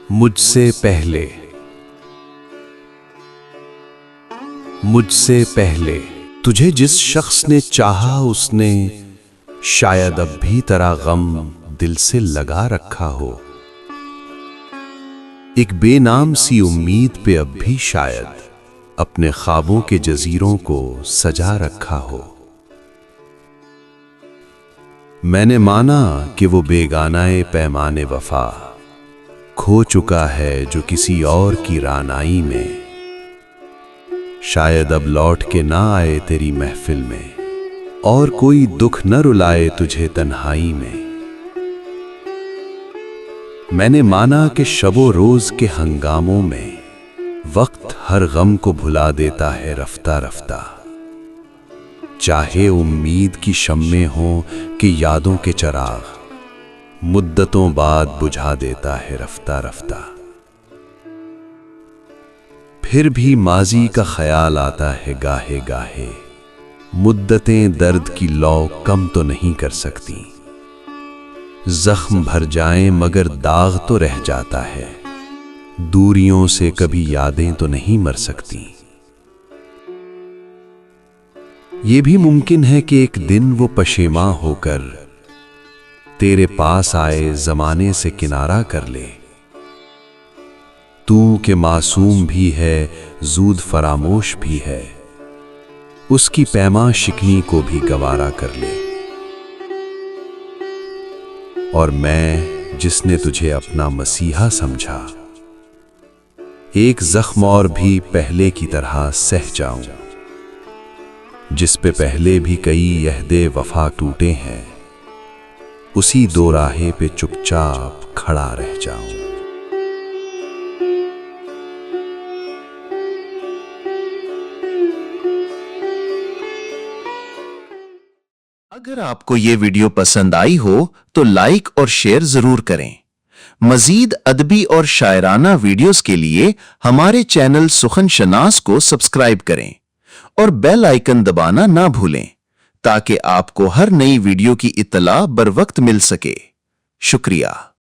मुझसे पहले, मुझसे पहले तुझे जिस शख्स ने चाहा उसने शायद अब भी तेरा गम दिल से लगा रखा हो। एक बेनाम सी उम्मीद पे अब भी शायद अपने ख्वाबों के जजीरों को सजा रखा हो। मैंने माना कि वो बेगानाए पैमाने वफा खो चुका है जो किसी और की रानाई में, शायद अब लौट के ना आए तेरी महफिल में और कोई दुख न रुलाए तुझे तन्हाई में। मैंने माना कि शबो रोज के हंगामों में वक्त हर गम को भुला देता है रफ्ता रफ्ता, चाहे उम्मीद की शम्में हों कि यादों के चिराग मुद्दतों बाद बुझा देता है रफ्ता रफ्ता। फिर भी माजी का ख्याल आता है गाहे गाहे, मुद्दतें दर्द की लौ कम तो नहीं कर सकती। जख्म भर जाएं मगर दाग तो रह जाता है, दूरियों से कभी यादें तो नहीं मर सकती। ये भी मुमकिन है कि एक दिन वो पशेमा होकर तेरे पास आए जमाने से किनारा कर ले। तू के मासूम भी है जूद फरामोश भी है, उसकी पैमा शिकनी को भी गवारा कर ले। और मैं जिसने तुझे अपना मसीहा समझा, एक जख्म और भी पहले की तरह सह जाऊं, जिस पे पहले भी कई यहदे वफा टूटे हैं, उसी दो राहे पे चुपचाप खड़ा रह जाऊं। अगर आपको ये वीडियो पसंद आई हो तो लाइक और शेयर जरूर करें। मजीद अदबी और शायराना वीडियोस के लिए हमारे चैनल सुखन शनास को सब्सक्राइब करें और बेल आइकन दबाना ना भूलें ताकि आपको हर नई वीडियो की इत्तला बर वक्त मिल सके। शुक्रिया।